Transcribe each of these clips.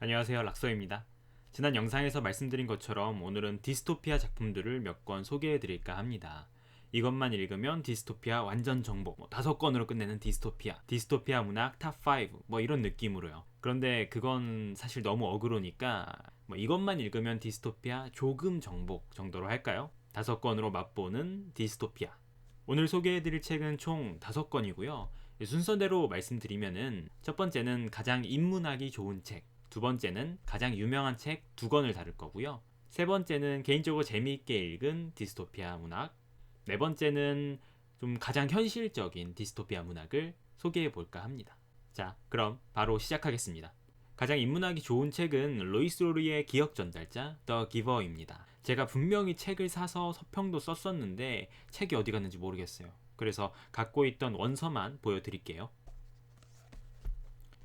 안녕하세요, 락서입니다. 지난 영상에서 말씀드린 것처럼 오늘은 디스토피아 작품들을 몇 권 소개해드릴까 합니다. 이것만 읽으면 디스토피아 완전 정복, 5권으로 끝내는 디스토피아 문학 탑5, 이런 느낌으로요. 그런데 그건 사실 너무 어그로니까 이것만 읽으면 디스토피아 조금 정복 정도로 할까요? 5권으로 맛보는 디스토피아. 오늘 소개해드릴 책은 총 5권이고요. 순서대로 말씀드리면은 첫 번째는 가장 인문학이 좋은 책, 두 번째는 가장 유명한 책 2권을 다룰 거고요. 세 번째는 개인적으로 재미있게 읽은 디스토피아 문학, 네 번째는 좀 가장 현실적인 디스토피아 문학을 소개해 볼까 합니다. 자, 그럼 바로 시작하겠습니다. 가장 인문학이 좋은 책은 로이스 로리의 기억 전달자 더 기버입니다. 제가 분명히 책을 사서 서평도 썼었는데 책이 어디 갔는지 모르겠어요. 그래서 갖고 있던 원서만 보여드릴게요.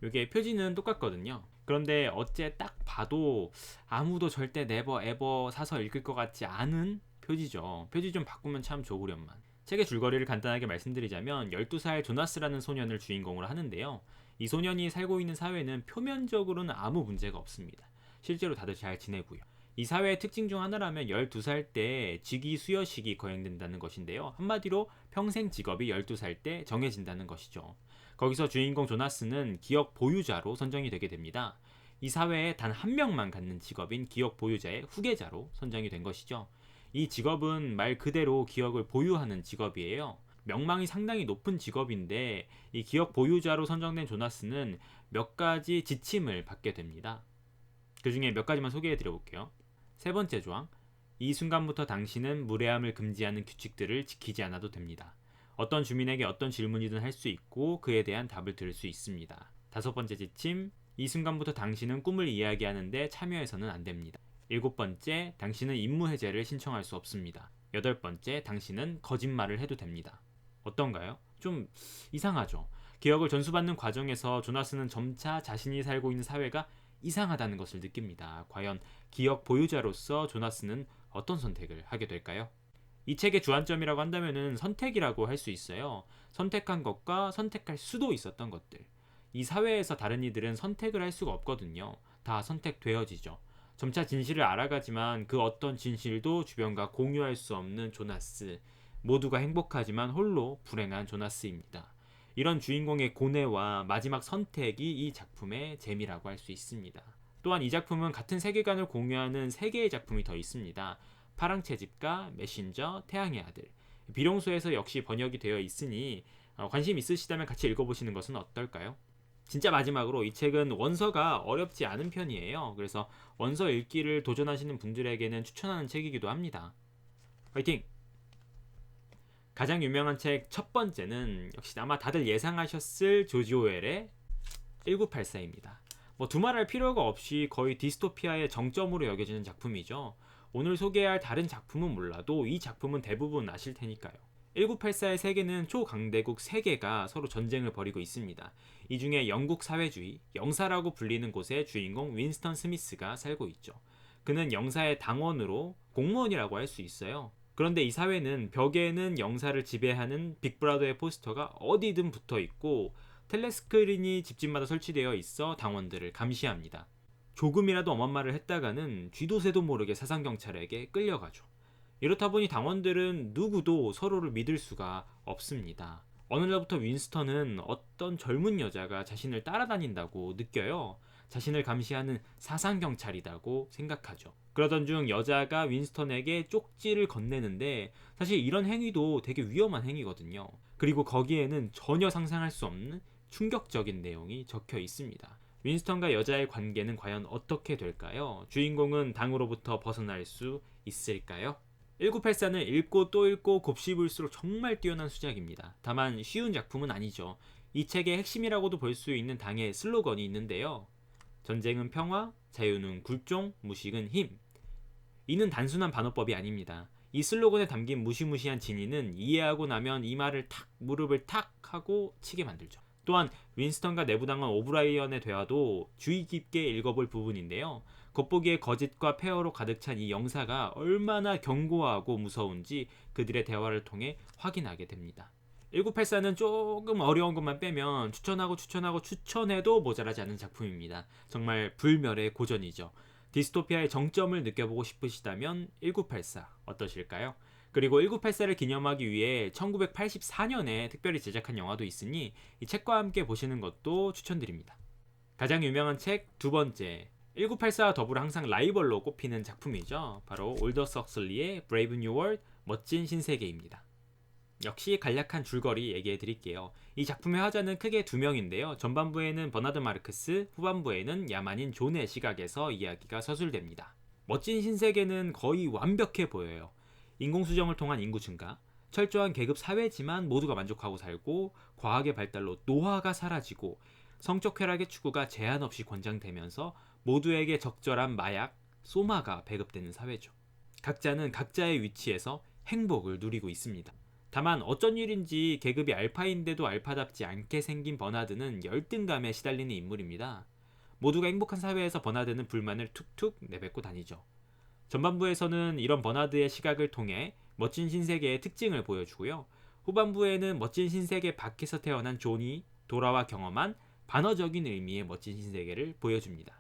이게 표지는 똑같거든요. 그런데 어째 딱 봐도 아무도 절대 네버 에버 사서 읽을 것 같지 않은 표지죠. 표지 좀 바꾸면 참 좋으련만. 책의 줄거리를 간단하게 말씀드리자면 12살 조나스라는 소년을 주인공으로 하는데요. 이 소년이 살고 있는 사회는 표면적으로는 아무 문제가 없습니다. 실제로 다들 잘 지내고요. 이 사회의 특징 중 하나라면 12살 때 직위 수여식이 거행된다는 것인데요. 한마디로 평생 직업이 12살 때 정해진다는 것이죠. 거기서 주인공 조나스는 기억 보유자로 선정이 되게 됩니다. 이 사회에 단 한 명만 갖는 직업인 기억 보유자의 후계자로 선정이 된 것이죠. 이 직업은 말 그대로 기억을 보유하는 직업이에요. 명망이 상당히 높은 직업인데 이 기억 보유자로 선정된 조나스는 몇 가지 지침을 받게 됩니다. 그 중에 몇 가지만 소개해 드려볼게요. 세 번째 조항, 이 순간부터 당신은 무례함을 금지하는 규칙들을 지키지 않아도 됩니다. 어떤 주민에게 어떤 질문이든 할 수 있고 그에 대한 답을 들을 수 있습니다. 다섯 번째 지침, 이 순간부터 당신은 꿈을 이야기하는데 참여해서는 안 됩니다. 일곱 번째, 당신은 임무 해제를 신청할 수 없습니다. 여덟 번째, 당신은 거짓말을 해도 됩니다. 어떤가요? 좀 이상하죠? 기억을 전수받는 과정에서 조나스는 점차 자신이 살고 있는 사회가 이상하다는 것을 느낍니다. 과연 기억 보유자로서 조나스는 어떤 선택을 하게 될까요? 이 책의 주안점이라고 한다면은 선택이라고 할 수 있어요. 선택한 것과 선택할 수도 있었던 것들. 이 사회에서 다른 이들은 선택을 할 수가 없거든요. 다 선택되어지죠. 점차 진실을 알아가지만 그 어떤 진실도 주변과 공유할 수 없는 조나스. 모두가 행복하지만 홀로 불행한 조나스입니다. 이런 주인공의 고뇌와 마지막 선택이 이 작품의 재미라고 할 수 있습니다. 또한 이 작품은 같은 세계관을 공유하는 3개의 작품이 더 있습니다. 파랑채집과 메신저, 태양의 아들. 비룡소에서 역시 번역이 되어 있으니 관심 있으시다면 같이 읽어보시는 것은 어떨까요? 진짜 마지막으로 이 책은 원서가 어렵지 않은 편이에요. 그래서 원서 읽기를 도전하시는 분들에게는 추천하는 책이기도 합니다. 화이팅! 가장 유명한 책 첫 번째는 역시 아마 다들 예상하셨을 조지 오웰의 1984입니다. 두말할 필요가 없이 거의 디스토피아의 정점으로 여겨지는 작품이죠. 오늘 소개할 다른 작품은 몰라도 이 작품은 대부분 아실 테니까요. 1984의 세계는 초강대국 3개가 서로 전쟁을 벌이고 있습니다. 이 중에 영국 사회주의, 영사라고 불리는 곳에 주인공 윈스턴 스미스가 살고 있죠. 그는 영사의 당원으로 공무원이라고 할 수 있어요. 그런데 이 사회는 벽에는 영사를 지배하는 빅브라더의 포스터가 어디든 붙어 있고 텔레스크린이 집집마다 설치되어 있어 당원들을 감시합니다. 조금이라도 엄한 말을 했다가는 쥐도 새도 모르게 사상경찰에게 끌려가죠. 이렇다 보니 당원들은 누구도 서로를 믿을 수가 없습니다. 어느 날부터 윈스턴은 어떤 젊은 여자가 자신을 따라다닌다고 느껴요. 자신을 감시하는 사상경찰이라고 생각하죠. 그러던 중 여자가 윈스턴에게 쪽지를 건네는데 사실 이런 행위도 되게 위험한 행위거든요. 그리고 거기에는 전혀 상상할 수 없는 충격적인 내용이 적혀 있습니다. 윈스턴과 여자의 관계는 과연 어떻게 될까요? 주인공은 당으로부터 벗어날 수 있을까요? 1984는 읽고 또 읽고 곱씹을수록 정말 뛰어난 수작입니다. 다만 쉬운 작품은 아니죠. 이 책의 핵심이라고도 볼 수 있는 당의 슬로건이 있는데요. 전쟁은 평화, 자유는 굴종, 무식은 힘. 이는 단순한 반어법이 아닙니다. 이 슬로건에 담긴 무시무시한 진의는 이해하고 나면 이 말을 무릎을 탁 하고 치게 만들죠. 또한 윈스턴과 내부당원 오브라이언의 대화도 주의 깊게 읽어볼 부분인데요. 겉보기에 거짓과 폐허로 가득 찬 이 영사가 얼마나 견고하고 무서운지 그들의 대화를 통해 확인하게 됩니다. 1984는 조금 어려운 것만 빼면 추천해도 모자라지 않는 작품입니다. 정말 불멸의 고전이죠. 디스토피아의 정점을 느껴보고 싶으시다면 1984 어떠실까요? 그리고 1984를 기념하기 위해 1984년에 특별히 제작한 영화도 있으니 이 책과 함께 보시는 것도 추천드립니다. 가장 유명한 책 두 번째, 1984와 더불어 항상 라이벌로 꼽히는 작품이죠. 바로 올더스 헉슬리의 브레이브 뉴 월드, 멋진 신세계입니다. 역시 간략한 줄거리 얘기해 드릴게요. 이 작품의 화자는 크게 두 명인데요. 전반부에는 버나드 마르크스, 후반부에는 야만인 존의 시각에서 이야기가 서술됩니다. 멋진 신세계는 거의 완벽해 보여요. 인공수정을 통한 인구 증가, 철저한 계급 사회지만 모두가 만족하고 살고, 과학의 발달로 노화가 사라지고, 성적 쾌락의 추구가 제한 없이 권장되면서 모두에게 적절한 마약, 소마가 배급되는 사회죠. 각자는 각자의 위치에서 행복을 누리고 있습니다. 다만 어쩐 일인지 계급이 알파인데도 알파답지 않게 생긴 버나드는 열등감에 시달리는 인물입니다. 모두가 행복한 사회에서 버나드는 불만을 툭툭 내뱉고 다니죠. 전반부에서는 이런 버나드의 시각을 통해 멋진 신세계의 특징을 보여주고요. 후반부에는 멋진 신세계 밖에서 태어난 존이 돌아와 경험한 반어적인 의미의 멋진 신세계를 보여줍니다.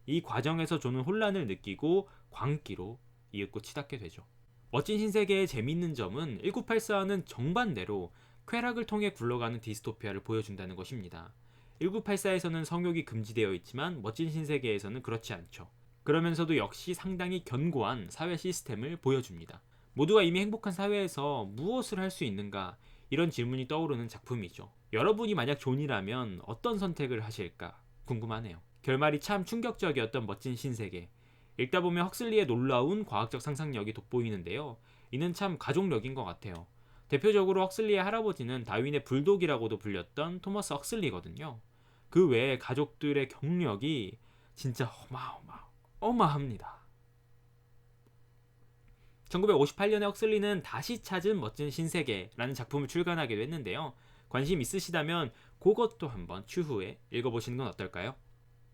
이 과정에서 존은 혼란을 느끼고 광기로 이윽고 치닫게 되죠. 멋진 신세계의 재미있는 점은 1984는 정반대로 쾌락을 통해 굴러가는 디스토피아를 보여준다는 것입니다. 1984에서는 성욕이 금지되어 있지만 멋진 신세계에서는 그렇지 않죠. 그러면서도 역시 상당히 견고한 사회 시스템을 보여줍니다. 모두가 이미 행복한 사회에서 무엇을 할 수 있는가? 이런 질문이 떠오르는 작품이죠. 여러분이 만약 존이라면 어떤 선택을 하실까 궁금하네요. 결말이 참 충격적이었던 멋진 신세계. 읽다 보면 헉슬리의 놀라운 과학적 상상력이 돋보이는데요. 이는 참 가족력인 것 같아요. 대표적으로 헉슬리의 할아버지는 다윈의 불독이라고도 불렸던 토머스 헉슬리거든요. 그 외에 가족들의 경력이 진짜 어마합니다. 1958년에 헉슬리는 다시 찾은 멋진 신세계라는 작품을 출간하기도 했는데요. 관심 있으시다면 그것도 한번 추후에 읽어보시는 건 어떨까요?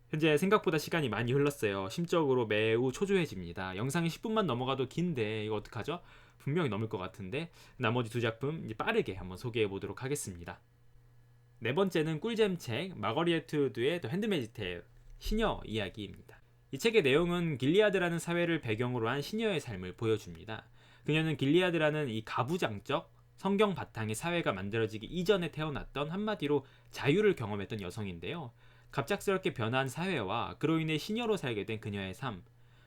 현재 생각보다 시간이 많이 흘렀어요. 심적으로 매우 초조해집니다. 영상이 10분만 넘어가도 긴데 이거 어떡하죠? 분명히 넘을 것 같은데 나머지 두 작품 이제 빠르게 한번 소개해 보도록 하겠습니다. 네 번째는 꿀잼 책 마거리에트 우드의 더 핸드메이드 테일, 시녀 이야기입니다. 이 책의 내용은 길리아드라는 사회를 배경으로 한 시녀의 삶을 보여줍니다. 그녀는 길리아드라는 이 가부장적 성경 바탕의 사회가 만들어지기 이전에 태어났던 한마디로 자유를 경험했던 여성인데요. 갑작스럽게 변한 사회와 그로 인해 시녀로 살게 된 그녀의 삶.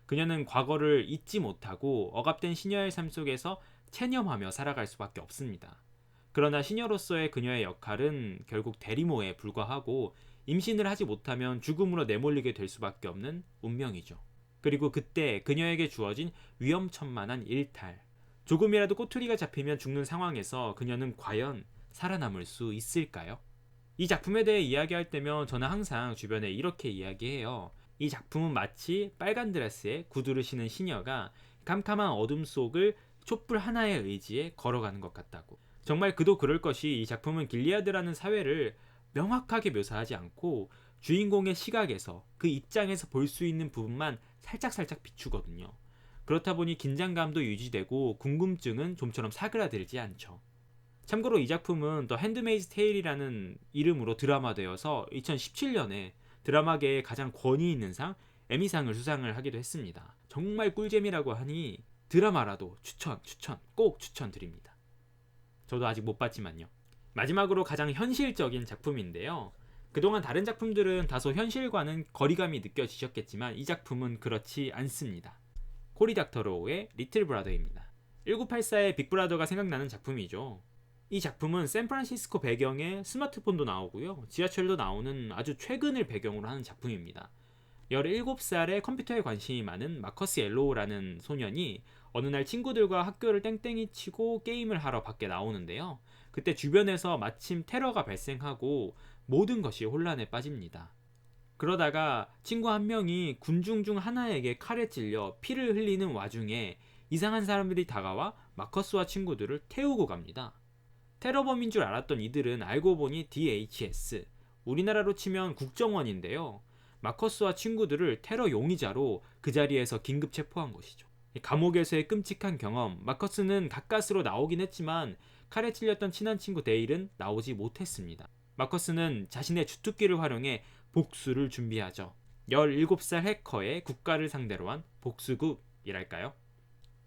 그녀는 과거를 잊지 못하고 억압된 시녀의 삶 속에서 체념하며 살아갈 수밖에 없습니다. 그러나 시녀로서의 그녀의 역할은 결국 대리모에 불과하고 임신을 하지 못하면 죽음으로 내몰리게 될 수밖에 없는 운명이죠. 그리고 그때 그녀에게 주어진 위험천만한 일탈. 조금이라도 꼬투리가 잡히면 죽는 상황에서 그녀는 과연 살아남을 수 있을까요? 이 작품에 대해 이야기할 때면 저는 항상 주변에 이렇게 이야기해요. 이 작품은 마치 빨간 드레스에 구두를 신은 시녀가 캄캄한 어둠 속을 촛불 하나의 의지에 걸어가는 것 같다고. 정말 그도 그럴 것이 이 작품은 길리아드라는 사회를 명확하게 묘사하지 않고 주인공의 시각에서 그 입장에서 볼 수 있는 부분만 살짝 비추거든요. 그렇다 보니 긴장감도 유지되고 궁금증은 좀처럼 사그라들지 않죠. 참고로 이 작품은 더 핸드메이드 테일이라는 이름으로 드라마되어서 2017년에 드라마계의 가장 권위 있는 상 에미상을 수상을 하기도 했습니다. 정말 꿀잼이라고 하니 드라마라도 꼭 추천드립니다. 저도 아직 못 봤지만요. 마지막으로 가장 현실적인 작품인데요. 그동안 다른 작품들은 다소 현실과는 거리감이 느껴지셨겠지만 이 작품은 그렇지 않습니다. 코리 닥터로우의 리틀 브라더입니다. 1984의 빅브라더가 생각나는 작품이죠. 이 작품은 샌프란시스코 배경에 스마트폰도 나오고요. 지하철도 나오는 아주 최근을 배경으로 하는 작품입니다. 17살의 컴퓨터에 관심이 많은 마커스 옐로우라는 소년이 어느 날 친구들과 학교를 땡땡이 치고 게임을 하러 밖에 나오는데요. 그때 주변에서 마침 테러가 발생하고 모든 것이 혼란에 빠집니다. 그러다가 친구 한 명이 군중 중 하나에게 칼에 찔려 피를 흘리는 와중에 이상한 사람들이 다가와 마커스와 친구들을 태우고 갑니다. 테러범인 줄 알았던 이들은 알고 보니 DHS, 우리나라로 치면 국정원인데요. 마커스와 친구들을 테러 용의자로 그 자리에서 긴급 체포한 것이죠. 감옥에서의 끔찍한 경험, 마커스는 가까스로 나오긴 했지만 칼에 찔렸던 친한 친구 데일은 나오지 못했습니다. 마커스는 자신의 주특기를 활용해 복수를 준비하죠. 17살 해커의 국가를 상대로 한 복수극이랄까요?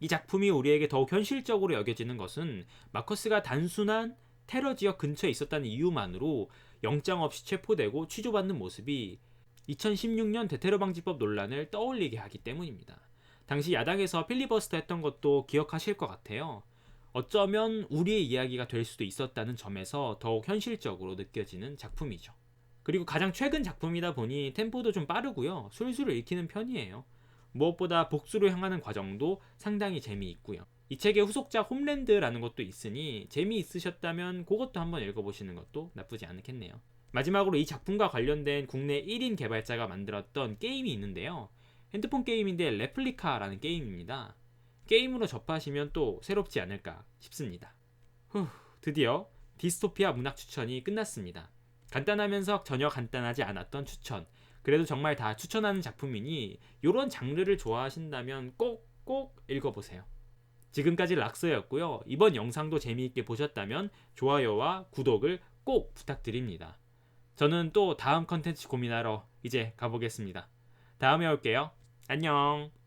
이 작품이 우리에게 더욱 현실적으로 여겨지는 것은 마커스가 단순한 테러 지역 근처에 있었다는 이유만으로 영장 없이 체포되고 취조받는 모습이 2016년 대테러 방지법 논란을 떠올리게 하기 때문입니다. 당시 야당에서 필리버스터 했던 것도 기억하실 것 같아요. 어쩌면 우리의 이야기가 될 수도 있었다는 점에서 더욱 현실적으로 느껴지는 작품이죠. 그리고 가장 최근 작품이다 보니 템포도 좀 빠르고요. 술술 읽히는 편이에요. 무엇보다 복수로 향하는 과정도 상당히 재미있고요. 이 책의 후속작 홈랜드라는 것도 있으니 재미있으셨다면 그것도 한번 읽어보시는 것도 나쁘지 않겠네요. 마지막으로 이 작품과 관련된 국내 1인 개발자가 만들었던 게임이 있는데요. 핸드폰 게임인데 레플리카라는 게임입니다. 게임으로 접하시면 또 새롭지 않을까 싶습니다. 드디어 디스토피아 문학 추천이 끝났습니다. 간단하면서 전혀 간단하지 않았던 추천. 그래도 정말 다 추천하는 작품이니 이런 장르를 좋아하신다면 꼭 읽어보세요. 지금까지 락서였고요. 이번 영상도 재미있게 보셨다면 좋아요와 구독을 꼭 부탁드립니다. 저는 또 다음 컨텐츠 고민하러 이제 가보겠습니다. 다음에 올게요. 안녕.